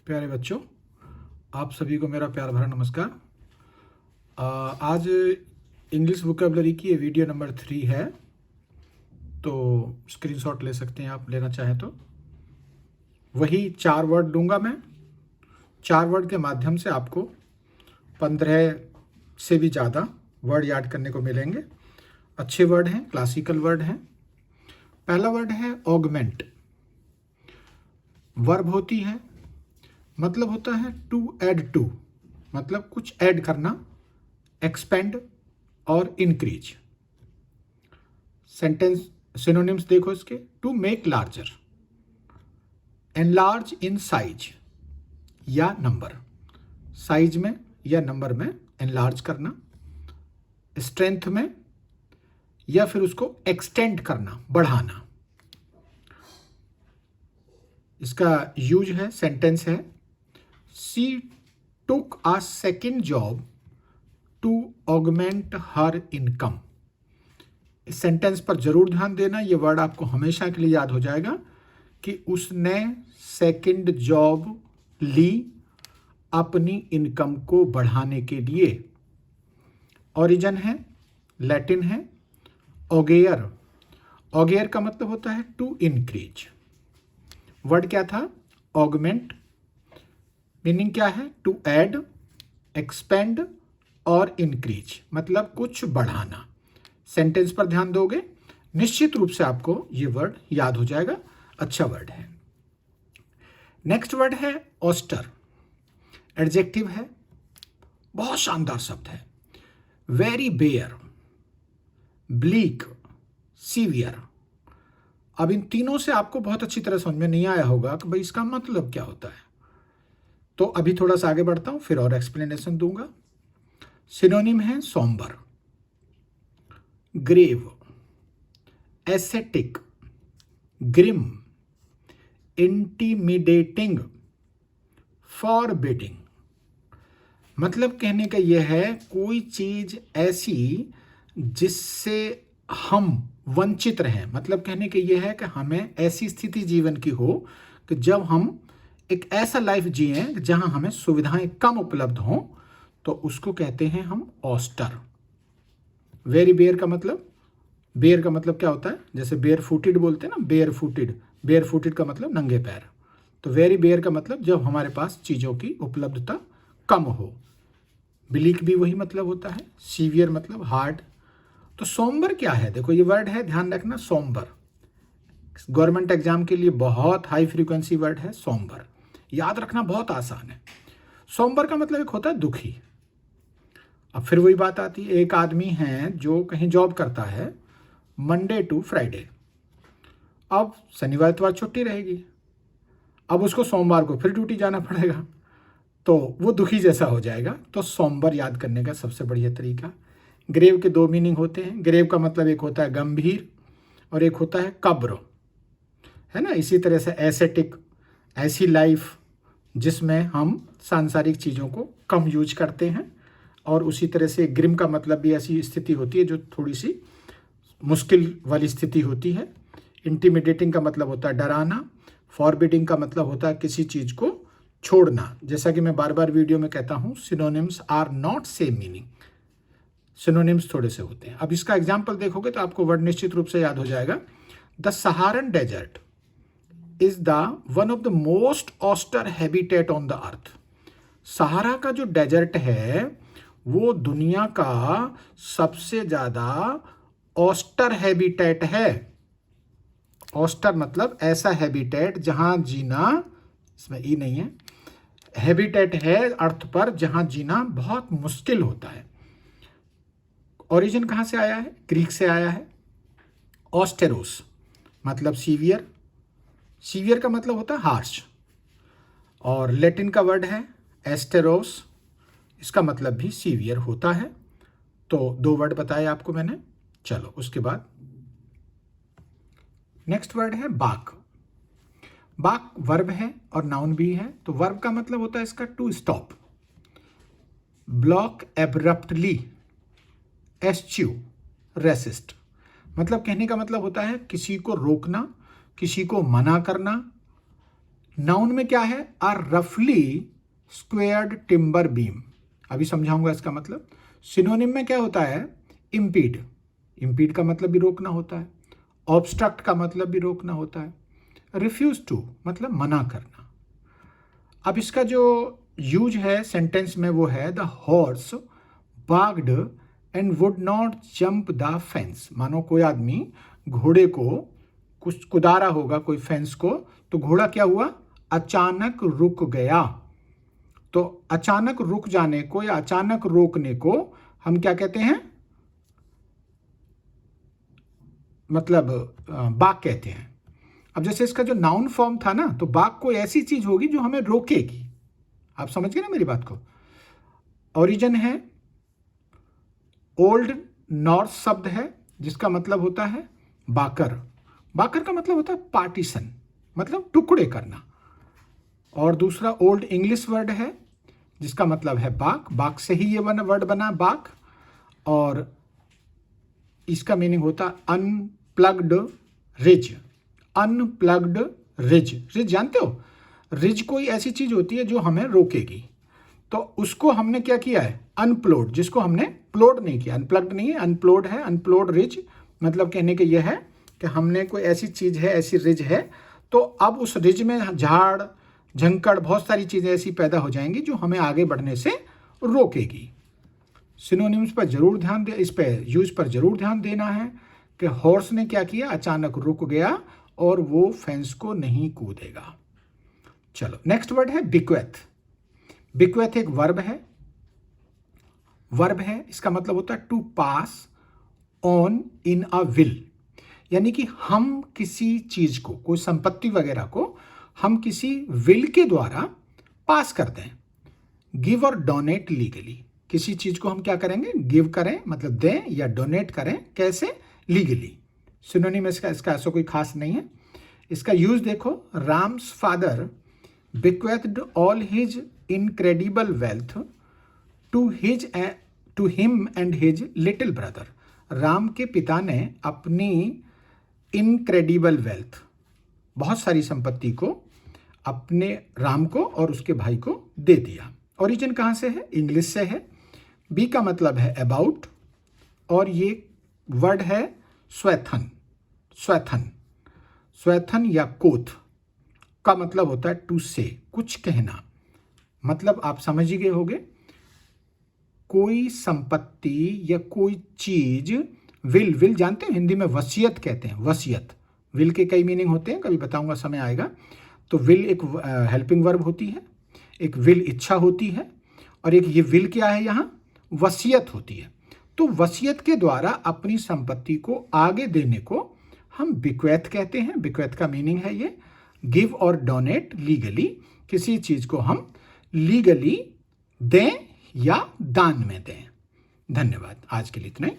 प्यारे बच्चों, आप सभी को मेरा प्यार भरा नमस्कार। आज इंग्लिश वोकैबुलरी की ये वीडियो नंबर 3 है, तो स्क्रीनशॉट ले सकते हैं आप, लेना चाहें तो। वही 4 वर्ड दूंगा मैं। 4 वर्ड के माध्यम से आपको 15 से भी ज़्यादा वर्ड याद करने को मिलेंगे। अच्छे वर्ड हैं, क्लासिकल वर्ड हैं। पहला वर्ड है ऑगमेंट। वर्ब होती है, मतलब होता है टू ऐड टू, मतलब कुछ ऐड करना, एक्सपेंड और इंक्रीज। सेंटेंस सिनोनिम्स देखो इसके। To make larger, enlarge in size या नंबर, साइज में या नंबर में एनलार्ज करना, स्ट्रेंथ में या फिर उसको एक्सटेंड करना, बढ़ाना। इसका यूज है, सेंटेंस है, she took a second job to augment her income. इस सेंटेंस पर जरूर ध्यान देना, ये वर्ड आपको हमेशा के लिए याद हो जाएगा कि उसने सेकेंड जॉब ली अपनी इनकम को बढ़ाने के लिए। ओरिजिन है, लैटिन है, ऑगेयर। ऑगेयर का मतलब होता है टू इंक्रीज। वर्ड क्या था? ऑगमेंट। मीनिंग क्या है? टू ऐड, एक्सपेंड और इंक्रीज, मतलब कुछ बढ़ाना। सेंटेंस पर ध्यान दोगे, निश्चित रूप से आपको ये वर्ड याद हो जाएगा। अच्छा वर्ड है। नेक्स्ट वर्ड है ऑस्टर। एडजेक्टिव है, बहुत शानदार शब्द है। Very bare, bleak, severe. अब इन तीनों से आपको बहुत अच्छी तरह समझ में नहीं आया होगा कि भाई इसका मतलब क्या होता है, तो अभी थोड़ा सा आगे बढ़ता हूं, फिर और एक्सप्लेनेशन दूंगा। सिनोनिम है sombre, grave, ascetic, grim, intimidating, forbidding. मतलब कहने का यह है, कोई चीज ऐसी जिससे हम वंचित रहें। मतलब कहने का यह है कि हमें ऐसी स्थिति जीवन की हो कि जब हम एक ऐसा लाइफ जिए जहां हमें सुविधाएं कम उपलब्ध हों, तो उसको कहते हैं हम ऑस्टर। वेरी बेयर का मतलब, बेयर का मतलब क्या होता है? जैसे बेयर फुटेड बोलते हैं ना, बेयर फुटेड। बेयर फुटेड का मतलब नंगे पैर। तो वेरी बेयर का मतलब जब हमारे पास चीज़ों की उपलब्धता कम हो। ब्लीक भी वही मतलब होता है। सीवियर मतलब हार्ड। तो सोम्बर क्या है? देखो ये वर्ड है, ध्यान रखना, सोम्बर। गवर्नमेंट एग्जाम के लिए बहुत हाई फ्रीक्वेंसी वर्ड है सोम्बर, याद रखना बहुत आसान है। सोम्बर का मतलब एक होता है दुखी। अब फिर वही बात आती है, एक आदमी है जो कहीं जॉब करता है मंडे टू फ्राइडे। अब शनिवार इतवार छुट्टी रहेगी, अब उसको सोमवार को फिर ड्यूटी जाना पड़ेगा, तो वो दुखी जैसा हो जाएगा। तो सोम्बर याद करने का सबसे बढ़िया तरीका। ग्रेव के 2 मीनिंग होते हैं। ग्रेव का मतलब एक होता है गंभीर और एक होता है कब्र, है ना। इसी तरह से एसेटिक, ऐसी लाइफ जिसमें हम सांसारिक चीज़ों को कम यूज करते हैं। और उसी तरह से ग्रिम का मतलब भी ऐसी स्थिति होती है जो थोड़ी सी मुश्किल वाली स्थिति होती है। इंटिमिडेटिंग का मतलब होता है डराना। फॉरबिडिंग का मतलब होता है किसी चीज़ को छोड़ना। जैसा कि मैं बार बार वीडियो में कहता हूँ, synonyms are not same meaning. Synonyms थोड़े से होते हैं। अब इसका एग्जाम्पल देखोगे तो आपको वर्ड निश्चित रूप से याद हो जाएगा। The Saharan desert is the one of the most austere habitat on the earth. Sahara का जो डेजर्ट है वो दुनिया का सबसे ज्यादा ऑस्टर हैबिटेट है। ऑस्टर मतलब ऐसा हैबिटेट जहां जीना, इसमें ई नहीं है, हैबिटेट है अर्थ पर जहां जीना बहुत मुश्किल होता है। ओरिजिन कहां से आया है? ग्रीक से आया है। ऑस्टेरोस मतलब सीवियर। सीवियर का मतलब होता है हार्श, और लैटिन का वर्ड है एस्टेरोस, इसका मतलब भी सीवियर होता है। तो 2 वर्ड बताए आपको मैंने। चलो उसके बाद नेक्स्ट वर्ड है बाक। बाक वर्ब है और नाउन भी है। तो वर्ब का मतलब होता है इसका to stop, block abruptly, eschew, resist. मतलब कहने का मतलब होता है किसी को रोकना, किसी को मना करना, नाउन में क्या है? अ रफली स्क्वेयर्ड टिम्बर बीम। अभी समझाऊंगा इसका मतलब। सिनोनिम में क्या होता है? इम्पीड। इम्पीड का मतलब भी रोकना होता है। ऑब्स्ट्रक्ट का मतलब भी रोकना होता है। रिफ्यूज टू मतलब मना करना। अब इसका जो यूज है सेंटेंस में वो है the horse balked and would not jump the fence. मानो कोई आदमी घोड़े को कुछ कुदारा होगा कोई फेंस को, तो घोड़ा क्या हुआ? अचानक रुक गया। तो अचानक रुक जाने को या अचानक रोकने को हम क्या कहते हैं? मतलब बाग कहते हैं। अब जैसे इसका जो नाउन फॉर्म था ना, तो बाग कोई ऐसी चीज होगी जो हमें रोकेगी। आप समझ गए ना मेरी बात को? ओरिजिन है ओल्ड नॉर्थ शब्द है जिसका मतलब होता है बाकर। बाकर का मतलब होता है पार्टीशन, मतलब टुकड़े करना। और दूसरा ओल्ड इंग्लिश वर्ड है जिसका मतलब है बाक। बाक से ही ये वर्ड बना बाक। और इसका मीनिंग होता है unplugged ridge. Unplugged ridge. Ridge जानते हो? रिज कोई ऐसी चीज होती है जो हमें रोकेगी, तो उसको हमने क्या किया है? अनप्लोड। जिसको हमने प्लोड नहीं किया, अनप्लग्ड नहीं है, अनप्लोड है। अनप्लोड रिज मतलब कहने के यह है कि हमने कोई ऐसी चीज है, ऐसी रिज है, तो अब उस रिज में झाड़ झंकड़ बहुत सारी चीजें ऐसी पैदा हो जाएंगी जो हमें आगे बढ़ने से रोकेगी। सिनोनिम्स पर जरूर ध्यान दे, इस पे यूज पर जरूर ध्यान देना है कि हॉर्स ने क्या किया? अचानक रुक गया और वो फेंस को नहीं कूदेगा। चलो नेक्स्ट वर्ड है बिक्वेथ। बिक्वेथ एक वर्ब है। वर्ब है, इसका मतलब होता है to pass on in a will. यानी कि हम किसी चीज को, कोई संपत्ति वगैरह को हम किसी विल के द्वारा पास कर दें। गिव और डोनेट लीगली। किसी चीज को हम क्या करेंगे? गिव करें मतलब दें, या डोनेट करें कैसे? लीगली। सिनोनिम इसका ऐसा कोई खास नहीं है। इसका यूज देखो, Ram's father bequeathed all his incredible wealth to him and his little brother। Ram के पिता ने अपनी इनक्रेडिबल वेल्थ, बहुत सारी संपत्ति को अपने राम को और उसके भाई को दे दिया। ओरिजिन कहाँ से है? इंग्लिश से है। बी का मतलब है अबाउट, और ये वर्ड है स्वैथन। स्वैथन, स्वैथन या कोथ का मतलब होता है टू से, कुछ कहना। मतलब आप समझ ही गए होंगे, कोई संपत्ति या कोई चीज विल जानते हैं? हिंदी में वसीयत कहते हैं। वसीयत, विल के कई मीनिंग होते हैं, कभी बताऊंगा, समय आएगा। तो विल एक हेल्पिंग वर्ब होती है, एक विल इच्छा होती है, और एक ये विल क्या है? यहाँ वसीयत होती है। तो वसीयत के द्वारा अपनी संपत्ति को आगे देने को हम बिक्वेथ कहते हैं। बिक्वेथ का मीनिंग है ये गिव और डोनेट लीगली। किसी चीज को हम लीगली दें या दान में दें। धन्यवाद। आज के लिए इतना ही।